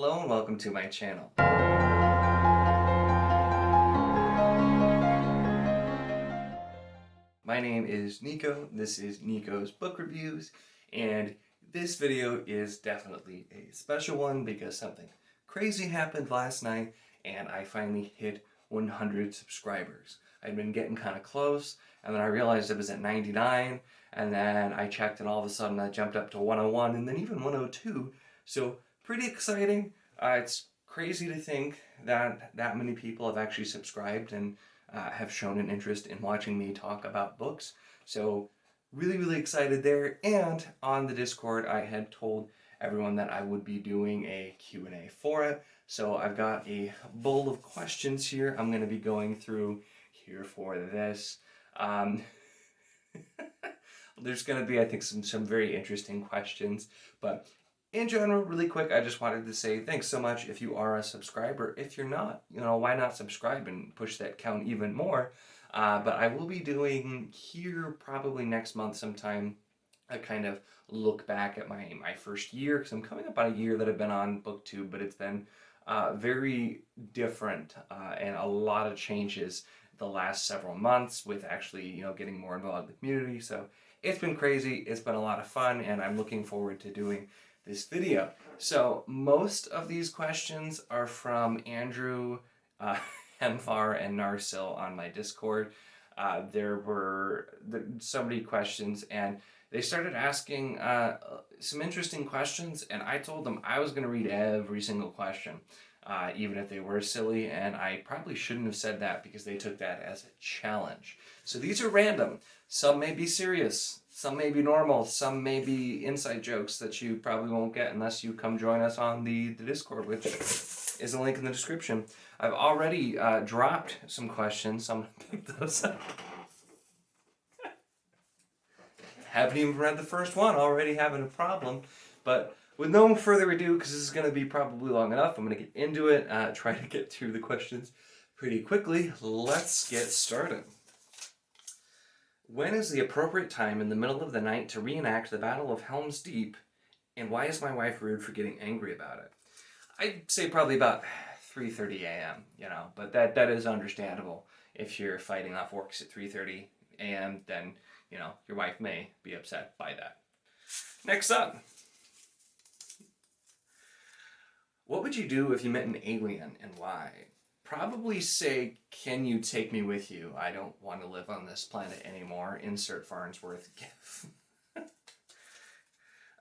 Hello and welcome to my channel. My name is Nico, this is Nico's Book Reviews, and this video is definitely a special one because something crazy happened last night and I finally hit 100 subscribers. I'd been getting kind of close, and then I realized it was at 99, and then I checked and all of a sudden I jumped up to 101 and then even 102, so pretty exciting. It's crazy to think that that many people have actually subscribed and have shown an interest in watching me talk about books. So really excited there. And on the Discord, I had told everyone that I would be doing a Q&A for it. So I've got a bowl of questions here I'm going to be going through here for this. There's going to be, I think, some very interesting questions, but in general, really quick, I just wanted to say thanks so much if you are a subscriber. If you're not, why not subscribe and push that count even more? But I will be doing here probably next month sometime a kind of look back at my first year, because I'm coming up on a year that I've been on BookTube, but it's been very different and a lot of changes the last several months with actually, getting more involved in the community. So it's been crazy, it's been a lot of fun, and I'm looking forward to doing this video. So most of these questions are from Andrew, Hemfar, and Narsil on my Discord. There were so many questions, and they started asking some interesting questions, and I told them I was going to read every single question, even if they were silly, and I probably shouldn't have said that because they took that as a challenge. So these are random. Some may be serious, some may be normal, some may be inside jokes that you probably won't get unless you come join us on the Discord, which is a link in the description. I've already dropped some questions, so I'm going to pick those up. Haven't even read the first one, already having a problem. But with no further ado, because this is going to be probably long enough, I'm going to get into it, try to get through the questions pretty quickly. Let's get started. When is the appropriate time in the middle of the night to reenact the Battle of Helm's Deep, and why is my wife rude for getting angry about it? I'd say probably about 3:30 a.m., but that is understandable. If you're fighting off orcs at 3:30 a.m., then, your wife may be upset by that. Next up. What would you do if you met an alien, and why? Probably say, can you take me with you? I don't want to live on this planet anymore. Insert Farnsworth gif.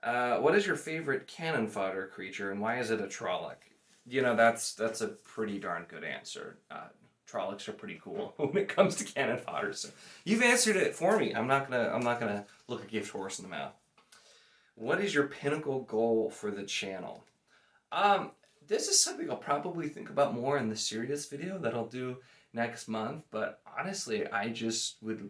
What is your favorite cannon fodder creature, and why is it a Trolloc? That's a pretty darn good answer. Trollocs are pretty cool when it comes to cannon fodder. So you've answered it for me. I'm not gonna look a gift horse in the mouth. What is your pinnacle goal for the channel? This is something I'll probably think about more in the serious video that I'll do next month, but honestly, I just would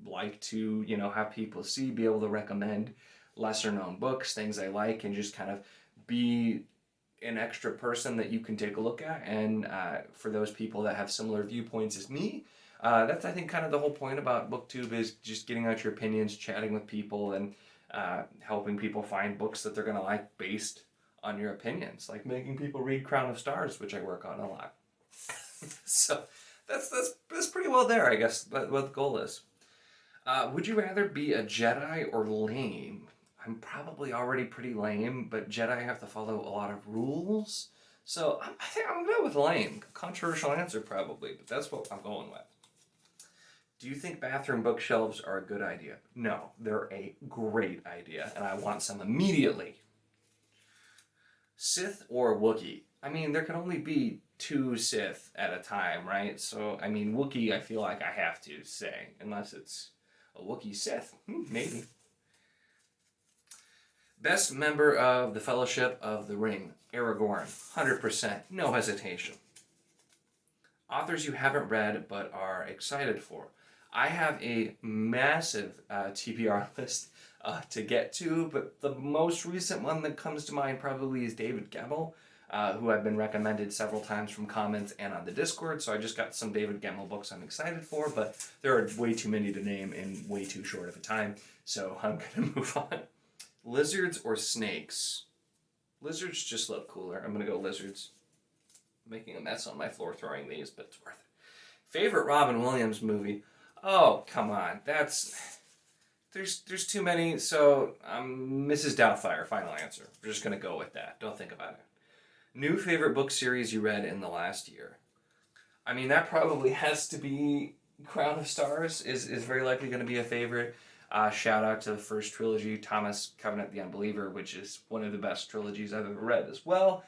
like to, have people be able to recommend lesser known books, things I like, and just kind of be an extra person that you can take a look at. And for those people that have similar viewpoints as me, that's, I think, kind of the whole point about BookTube, is just getting out your opinions, chatting with people, and helping people find books that they're going to like based on your opinions, like making people read Crown of Stars, which I work on a lot. So that's pretty well there, I guess, what the goal is. Would you rather be a Jedi or lame? I'm probably already pretty lame, but Jedi have to follow a lot of rules. So I think I'm going with lame. Controversial answer probably, but that's what I'm going with. Do you think bathroom bookshelves are a good idea? No, they're a great idea, and I want some immediately. Sith or Wookiee? I mean, there can only be 2 Sith at a time, right? So, I mean, Wookiee, I feel like I have to say, unless it's a Wookiee Sith. Maybe. Best member of the Fellowship of the Ring? Aragorn. 100%. No hesitation. Authors you haven't read but are excited for? I have a massive TBR list to get to, but the most recent one that comes to mind probably is David Gemmell, who I've been recommended several times from comments and on the Discord, so I just got some David Gemmell books I'm excited for, but there are way too many to name in way too short of a time, so I'm going to move on. Lizards or snakes? Lizards just look cooler. I'm going to go lizards. Making a mess on my floor throwing these, but it's worth it. Favorite Robin Williams movie? Oh, come on. There's too many, so Mrs. Doubtfire, final answer. We're just going to go with that. Don't think about it. New favorite book series you read in the last year? I mean, that probably has to be Crown of Stars is very likely going to be a favorite. Shout out to the first trilogy, Thomas Covenant the Unbeliever, which is one of the best trilogies I've ever read as well.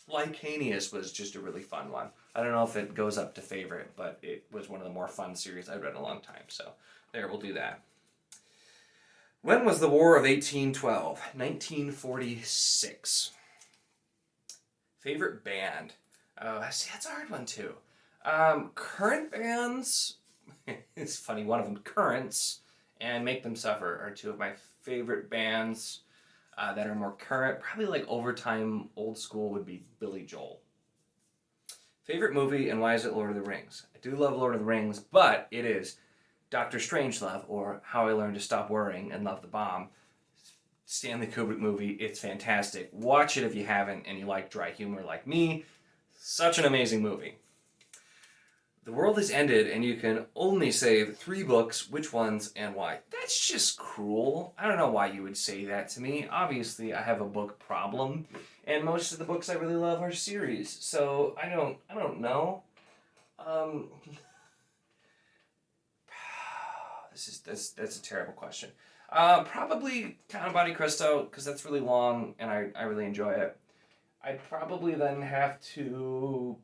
Lycanius was just a really fun one. I don't know if it goes up to favorite, but it was one of the more fun series I've read in a long time. So there, we'll do that. When was the War of 1812? 1946. Favorite band? See, that's a hard one too. Current bands, it's funny, one of them, Currents, and Make Them Suffer are two of my favorite bands that are more current. Probably like overtime, old school would be Billy Joel. Favorite movie, and why is it Lord of the Rings? I do love Lord of the Rings, but it is Dr. Strangelove, or How I Learned to Stop Worrying and Love the Bomb. Stanley Kubrick movie. It's fantastic. Watch it if you haven't and you like dry humor like me. Such an amazing movie. The world has ended and you can only save 3 books. Which ones and why? That's just cruel. I don't know why you would say that to me. Obviously, I have a book problem, and most of the books I really love are series. So I don't know. That's a terrible question. Probably Count of Monte Cristo, because that's really long and I really enjoy it. I'd probably then have to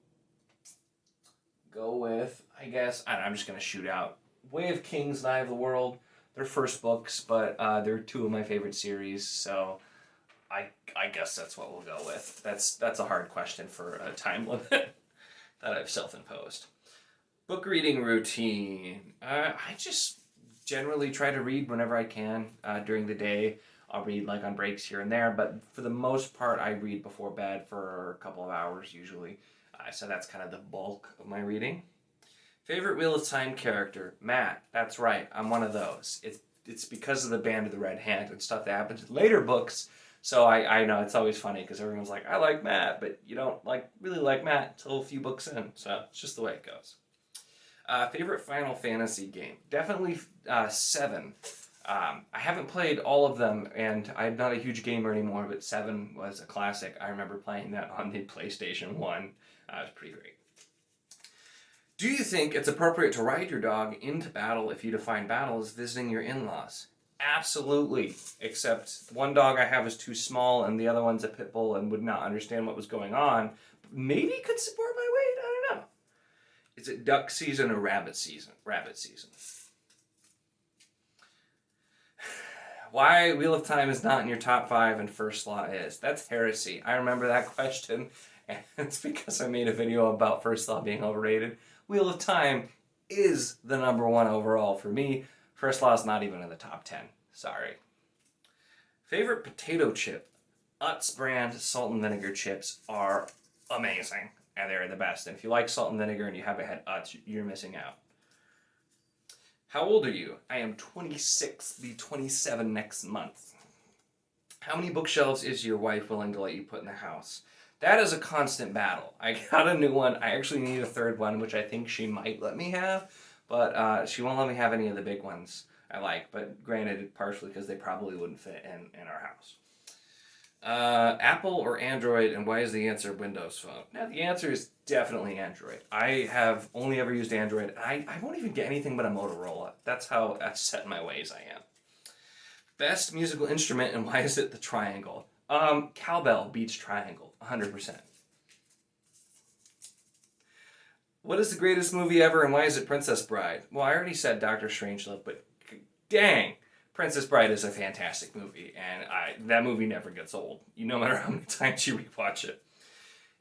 go with, I guess, I'm just going to shoot out Way of Kings and Eye of the World. They're first books, but they're 2 of my favorite series, so I guess that's what we'll go with. That's a hard question for a time limit that I've self-imposed. Book reading routine. I just generally try to read whenever I can during the day. I'll read like on breaks here and there, but for the most part, I read before bed for a couple of hours usually. So that's kind of the bulk of my reading. Favorite Wheel of Time character? Matt. That's right. I'm one of those. It's because of the Band of the Red Hand and stuff that happens in later books. So I know it's always funny because everyone's like, I like Matt, but you don't really like Matt until a few books in. So it's just the way it goes. Favorite Final Fantasy game? Definitely 7. I haven't played all of them, and I'm not a huge gamer anymore, but 7 was a classic. I remember playing that on the PlayStation 1. It was pretty great. Do you think it's appropriate to ride your dog into battle if you define battle as visiting your in-laws? Absolutely, except one dog I have is too small, and the other one's a pit bull and would not understand what was going on. Maybe could support my weight, I don't know. Is it duck season or rabbit season? Rabbit season. Why Wheel of Time is not in your top 5 and First Law is? That's heresy. I remember that question, and it's because I made a video about First Law being overrated. Wheel of Time is the number 1 overall for me. First Law is not even in the top 10. Sorry. Favorite potato chip? Utz brand salt and vinegar chips are amazing, and they're the best. And if you like salt and vinegar and you haven't had Utz, you're missing out. How old are you? I am 26, be 27 next month. How many bookshelves is your wife willing to let you put in the house? That is a constant battle. I got a new one. I actually need a 3rd one, which I think she might let me have, but she won't let me have any of the big ones I like, but granted, partially because they probably wouldn't fit in our house. Apple or Android, and why is the answer Windows Phone? Now, the answer is definitely Android. I have only ever used Android. I won't even get anything but a Motorola. That's how set in my ways I am. Best musical instrument, and why is it the triangle? Cowbell beats triangle, 100%. What is the greatest movie ever, and why is it Princess Bride? Well, I already said Dr. Strangelove, but dang, Princess Bride is a fantastic movie, and that movie never gets old, no matter how many times you rewatch it.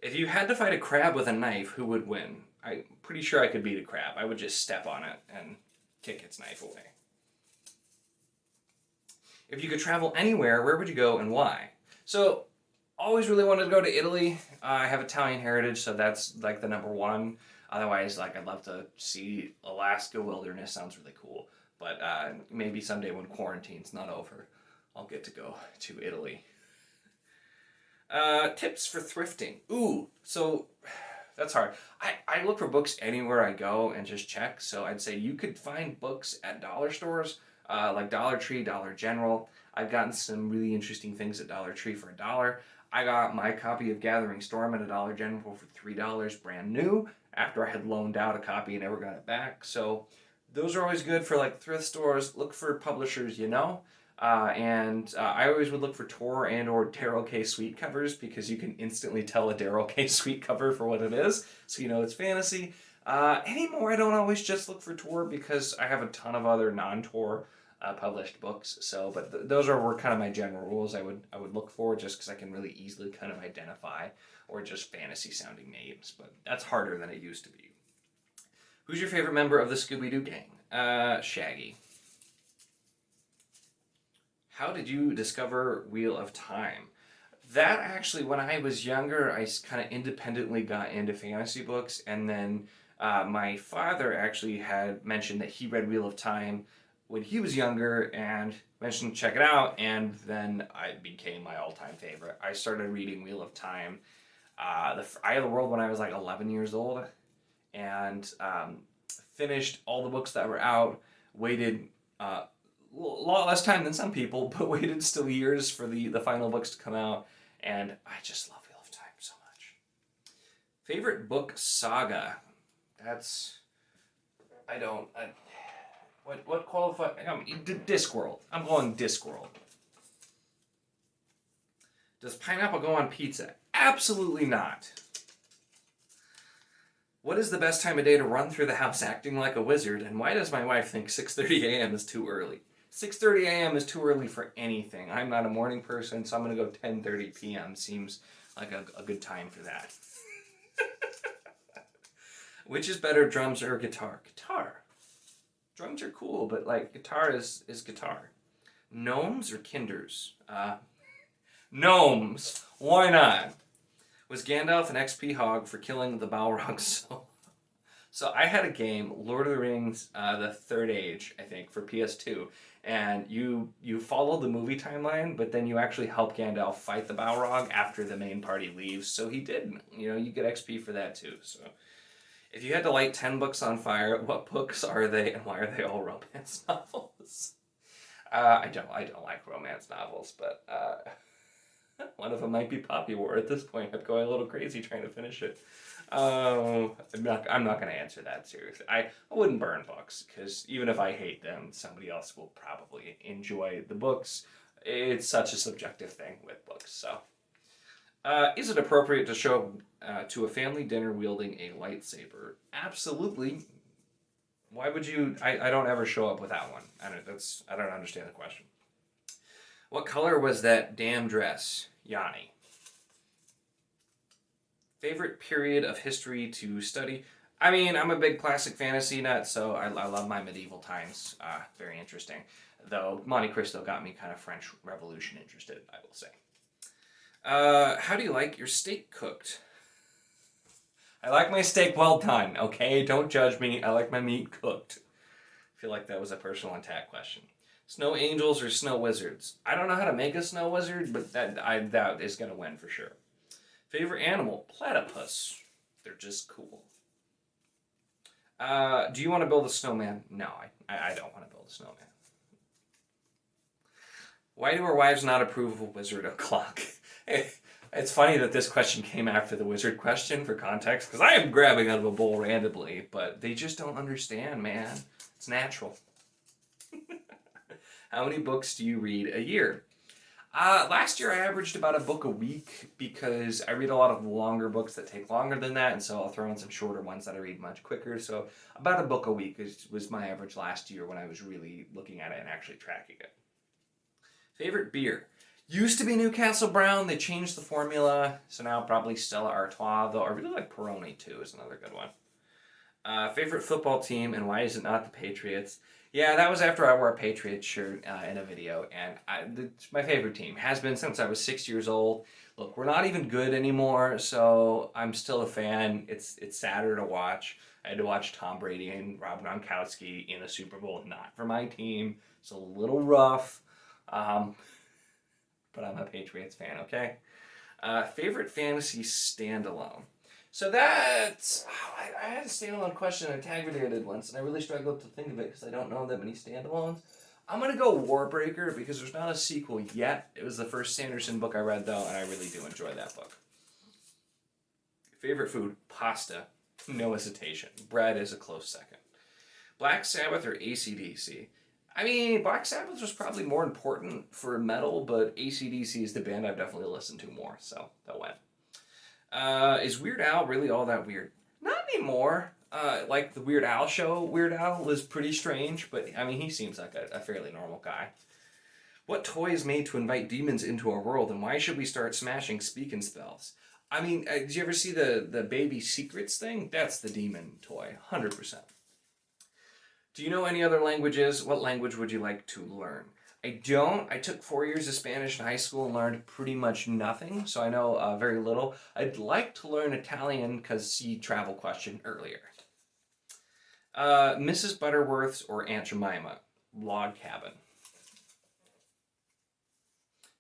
If you had to fight a crab with a knife, who would win? I'm pretty sure I could beat a crab. I would just step on it and kick its knife away. If you could travel anywhere, where would you go and why? So, always really wanted to go to Italy. I have Italian heritage, so that's like the number 1. Otherwise, I'd love to see Alaska wilderness. Sounds really cool. But maybe someday when quarantine's not over, I'll get to go to Italy. Tips for thrifting. Ooh, so that's hard. I look for books anywhere I go and just check. So I'd say you could find books at dollar stores, like Dollar Tree, Dollar General. I've gotten some really interesting things at Dollar Tree for $1. I got my copy of Gathering Storm at a Dollar General for $3 brand new after I had loaned out a copy and never got it back. So those are always good for like thrift stores. Look for publishers you know. I always would look for Tor and or Daryl K. Sweet covers because you can instantly tell a Daryl K. Sweet cover for what it is, so you know it's fantasy. Anymore, I don't always just look for Tor because I have a ton of other non-Tor published books. So, but those were kind of my general rules. I would look for just because I can really easily kind of identify or just fantasy sounding names. But that's harder than it used to be. Who's your favorite member of the Scooby-Doo gang? Shaggy. How did you discover Wheel of Time? That actually, when I was younger, I kind of independently got into fantasy books, and then my father actually had mentioned that he read Wheel of Time when he was younger and mentioned check it out, and then it became my all-time favorite. I started reading Wheel of Time, the Eye of the World when I was like 11 years old, and finished all the books that were out, waited a lot less time than some people, but waited still years for the final books to come out, and I just love Wheel of Time so much. Favorite book saga? What qualify? Discworld. I'm going Discworld. Does pineapple go on pizza? Absolutely not. What is the best time of day to run through the house acting like a wizard, and why does my wife think 6:30 a.m. is too early? 6:30 a.m. is too early for anything. I'm not a morning person, so I'm going to go 10:30 p.m. Seems like a good time for that. Which is better, drums or guitar? Guitar. Drums are cool, but like guitar is guitar. Gnomes or kinders? Gnomes. Why not? Was Gandalf an XP hog for killing the Balrog Solo? So I had a game, Lord of the Rings, the Third Age, I think, for PS2, and you follow the movie timeline, but then you actually help Gandalf fight the Balrog after the main party leaves. So he did. You get XP for that too. So if you had to light 10 books on fire, what books are they, and why are they all romance novels? I don't like romance novels, but one of them might be Poppy War at this point. I'm going a little crazy trying to finish it. I'm not going to answer that seriously. I wouldn't burn books, because even if I hate them, somebody else will probably enjoy the books. It's such a subjective thing with books. So, is it appropriate to show to a family dinner wielding a lightsaber? Absolutely. Why would you? I don't ever show up without one. I don't understand the question. What color was that damn dress, Yanni? Favorite period of history to study? I mean, I'm a big classic fantasy nut, so I love my medieval times. Very interesting. Though Monte Cristo got me kind of French Revolution interested, I will say. How do you like your steak cooked? I like my steak well done, okay? Don't judge me. I like my meat cooked. I feel like that was a personal attack question. Snow angels or snow wizards? I don't know how to make a snow wizard, but that is going to win for sure. Favorite animal? Platypus. They're just cool. Do you want to build a snowman? No, I don't want to build a snowman. Why do our wives not approve of a wizard o'clock? It's funny that this question came after the wizard question for context, because I am grabbing out of a bowl randomly, but they just don't understand, man. It's natural. How many books do you read a year? Last year I averaged about a book a week because I read a lot of longer books that take longer than that, and so I'll throw in some shorter ones that I read much quicker. So about a book a week was my average last year when I was really looking at it and actually tracking it. Favorite beer? Used to be Newcastle Brown. They changed the formula, so now probably Stella Artois, though I really like Peroni too, is another good one. Favorite football team, and why is it not the Patriots? Yeah, that was after I wore a Patriots shirt in a video, and it's my favorite team. Has been since I was 6 years old. Look, we're not even good anymore, so I'm still a fan. It's sadder to watch. I had to watch Tom Brady and Rob Gronkowski in a Super Bowl, not for my team. It's a little rough, but I'm a Patriots fan, okay? Favorite fantasy standalone. So that's... I had a standalone question in a tag video I did once, and I really struggled to think of it because I don't know that many standalones. I'm going to go Warbreaker because there's not a sequel yet. It was the first Sanderson book I read, though, and I really do enjoy that book. Favorite food? Pasta. No hesitation. Bread is a close second. Black Sabbath or AC/DC? I mean, Black Sabbath was probably more important for metal, but AC/DC is the band I've definitely listened to more, so that went. Is Weird Al really all that weird? Not anymore. Like the Weird Al show, Weird Al was pretty strange, but I mean, he seems like a fairly normal guy. What toy is made to invite demons into our world, and why should we start smashing speaking spells? I mean, did you ever see the Baby Secrets thing? That's the demon toy, 100%. Do you know any other languages? What language would you like to learn? I don't. I took 4 years of Spanish in high school and learned pretty much nothing, so I know very little. I'd like to learn Italian because see travel question earlier. Mrs. Butterworth's or Aunt Jemima? Log Cabin.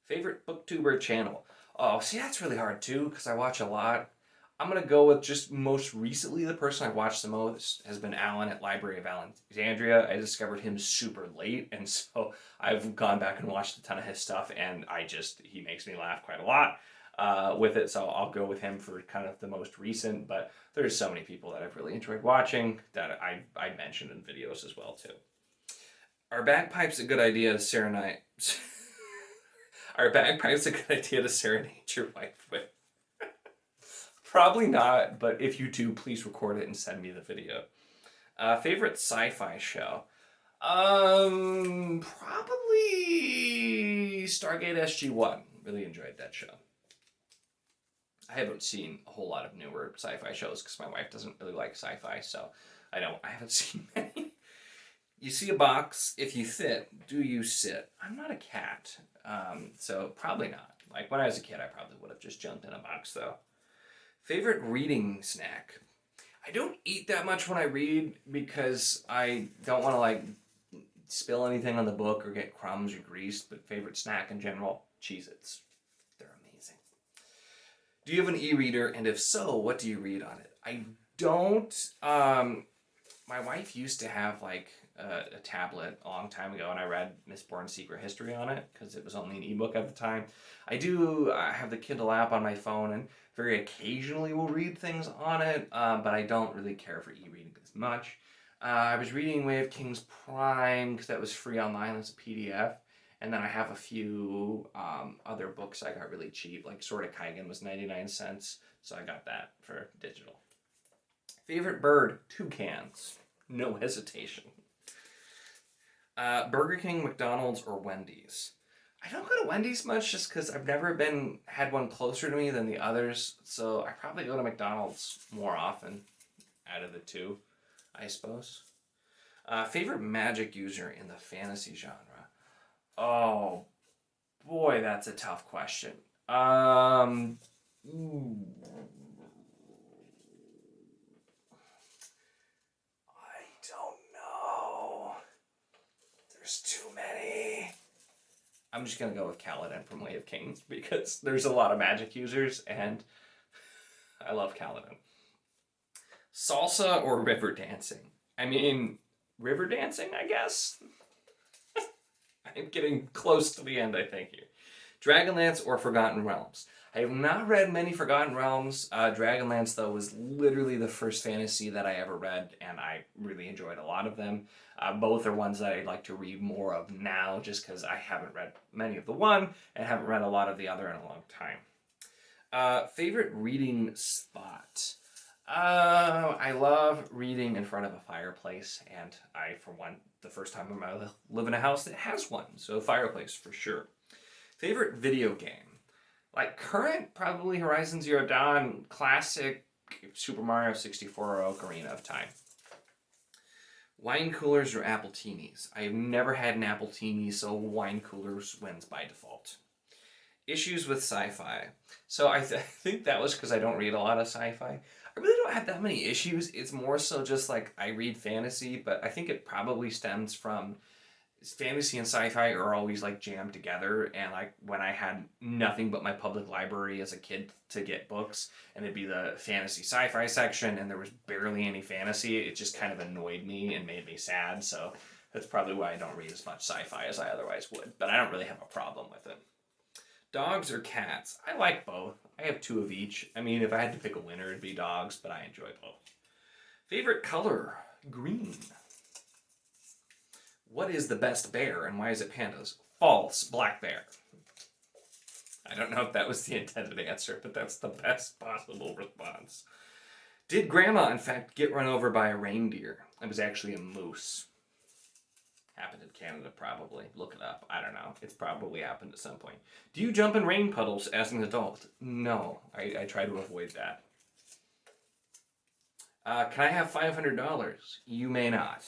Favorite booktuber channel? Oh, see, that's really hard too because I watch a lot. I'm going to go with just most recently the person I've watched the most has been Alan at Library of Alexandria. I discovered him super late, and so I've gone back and watched a ton of his stuff, and he makes me laugh quite a lot with it, so I'll go with him for kind of the most recent, but there's so many people that I've really enjoyed watching that I mentioned in videos as well, too. Are bagpipes a good idea to serenade? Are bagpipes a good idea to serenade your wife with? Probably not, but if you do, please record it and send me the video. Favorite sci-fi show? Probably Stargate SG-1. Really enjoyed that show. I haven't seen a whole lot of newer sci-fi shows because my wife doesn't really like sci-fi, so I haven't seen many. You see a box, if you fit, do you sit? I'm not a cat, so probably not. Like when I was a kid, I probably would have just jumped in a box though. Favorite reading snack? I don't eat that much when I read because I don't want to like spill anything on the book or get crumbs or grease, but favorite snack in general, Cheez-Its. They're amazing. Do you have an e-reader, and if so, what do you read on it? I don't. My wife used to have like a tablet a long time ago, and I read Miss Bourne's Secret History on it because it was only an ebook at the time. I do have the Kindle app on my phone, and very occasionally will read things on it, but I don't really care for e-reading as much. I was reading Way of Kings Prime because that was free online as a PDF, and then I have a few other books I got really cheap, like Sword of Kaigen was 99 cents, so I got that for digital. Favorite bird? Toucans. No hesitation. Burger King, McDonald's, or Wendy's? I don't go to Wendy's much just because I've never had one closer to me than the others, so I probably go to McDonald's more often out of the two, I suppose. Favorite magic user in the fantasy genre? Oh, boy, that's a tough question. I don't know. There's too many. I'm just going to go with Kaladin from Way of Kings because there's a lot of magic users and I love Kaladin. Salsa or river dancing? I mean, river dancing, I guess? I'm getting close to the end, I think, here. Dragonlance or Forgotten Realms? I have not read many Forgotten Realms. Dragonlance, though, was literally the first fantasy that I ever read, and I really enjoyed a lot of them. Both are ones that I'd like to read more of now, just because I haven't read many of the one, and haven't read a lot of the other in a long time. Favorite reading spot? I love reading in front of a fireplace, and I, for one, the first time in my life, live in a house that has one, so a fireplace for sure. Favorite video game? Like current, probably Horizon Zero Dawn, classic, Super Mario 64 or Ocarina of Time. Wine coolers or Appletinis? I've never had an Appletini, so wine coolers wins by default. Issues with sci-fi. So I think that was because I don't read a lot of sci-fi. I really don't have that many issues. It's more so just like I read fantasy, but I think it probably stems from fantasy and sci-fi are always like jammed together, and like when I had nothing but my public library as a kid to get books, and it'd be the fantasy sci-fi section and there was barely any fantasy, it just kind of annoyed me and made me sad. So that's probably why I don't read as much sci-fi as I otherwise would, but I don't really have a problem with it. Dogs or cats? I like both. I have 2 of each. I mean, if I had to pick a winner, it'd be dogs, but I enjoy both. Favorite color? Green. What is the best bear and why is it pandas? False. Black bear. I don't know if that was the intended answer, but that's the best possible response. Did Grandma, in fact, get run over by a reindeer? It was actually a moose. Happened in Canada, probably. Look it up. I don't know. It's probably happened at some point. Do you jump in rain puddles as an adult? No. I try to avoid that. Can I have $500? You may not.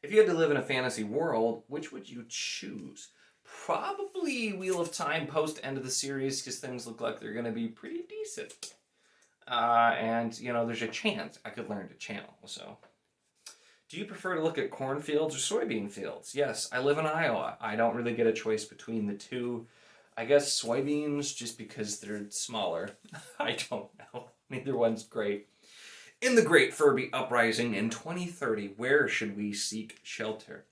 If you had to live in a fantasy world, which would you choose? Probably Wheel of Time post end of the series, because things look like they're going to be pretty decent. And, you know, there's a chance I could learn to channel, so. Do you prefer to look at cornfields or soybean fields? Yes, I live in Iowa. I don't really get a choice between the two. I guess soybeans, just because they're smaller. I don't know. Neither one's great. In the Great Furby Uprising in 2030, where should we seek shelter?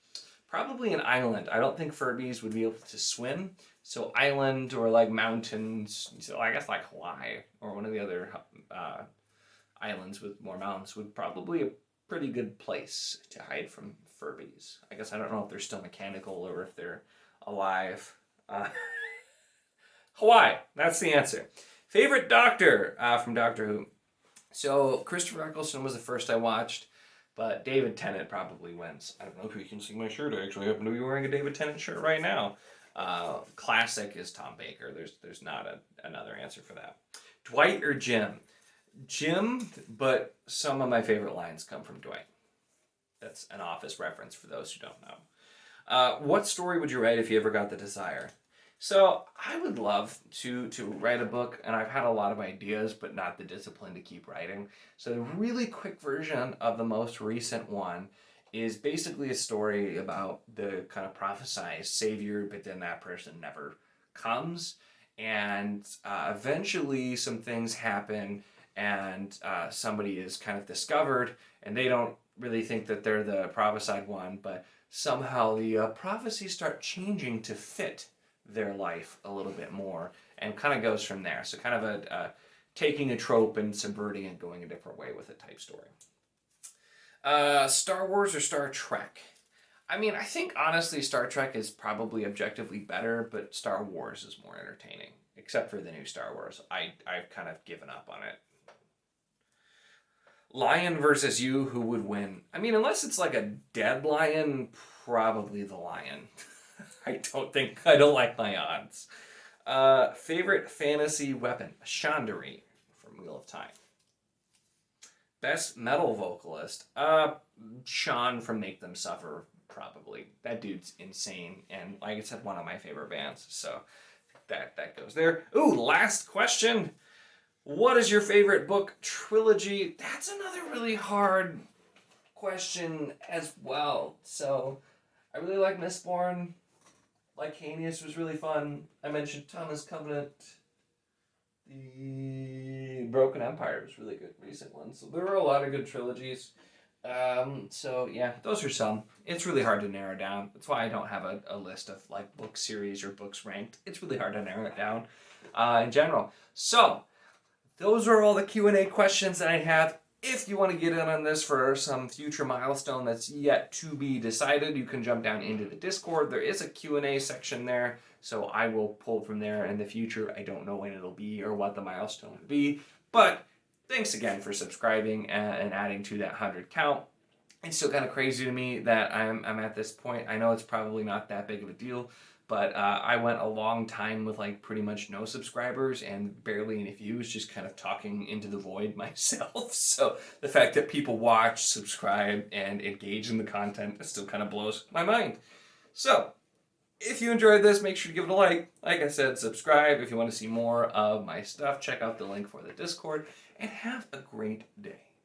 Probably an island. I don't think Furbies would be able to swim, so island or like mountains, so I guess like Hawaii or one of the other islands with more mountains would probably be a pretty good place to hide from Furbies. I guess I don't know if they're still mechanical or if they're alive. Hawaii, that's the answer. Favorite Doctor from Doctor Who? So, Christopher Eccleston was the first I watched, but David Tennant probably wins. I don't know if you can see my shirt. I actually happen to be wearing a David Tennant shirt right now. Classic is Tom Baker. There's not another answer for that. Dwight or Jim? Jim, but some of my favorite lines come from Dwight. That's an Office reference for those who don't know. What story would you write if you ever got the desire? So I would love to write a book, and I've had a lot of ideas, but not the discipline to keep writing. So the really quick version of the most recent one is basically a story about the kind of prophesized savior, but then that person never comes. And eventually some things happen, and somebody is kind of discovered, and they don't really think that they're the prophesied one, but somehow the prophecies start changing to fit their life a little bit more, and kind of goes from there. So kind of a taking a trope and subverting and going a different way with a type story. Star Wars or Star Trek? I mean, I think honestly Star Trek is probably objectively better, but Star Wars is more entertaining, except for the new Star Wars. I've kind of given up on it. Lion versus you, who would win? I mean, unless it's like a dead lion, probably the lion. I don't like my odds. Favorite fantasy weapon? Chandari from Wheel of Time. Best metal vocalist? Sean from Make Them Suffer, probably. That dude's insane, and like I said, one of my favorite bands, so that goes there. Ooh, last question. What is your favorite book trilogy? That's another really hard question as well. So, I really like Mistborn. Lycanius was really fun. I mentioned Thomas Covenant. The Broken Empire was really good, recent one. So there were a lot of good trilogies. So yeah, those are some. It's really hard to narrow down. That's why I don't have a list of like book series or books ranked. It's really hard to narrow it down in general. So those are all the Q&A questions that I have. If you want to get in on this for some future milestone that's yet to be decided, you can jump down into the Discord. There is a Q&A section there, so I will pull from there in the future. I don't know when it'll be or what the milestone will be, but thanks again for subscribing and adding to that 100 count. It's still kind of crazy to me that I'm at this point. I know it's probably not that big of a deal, but I went a long time with like pretty much no subscribers and barely any views, just kind of talking into the void myself. So the fact that people watch, subscribe, and engage in the content still kind of blows my mind. So if you enjoyed this, make sure to give it a like. Like I said, subscribe if you want to see more of my stuff. Check out the link for the Discord, and have a great day.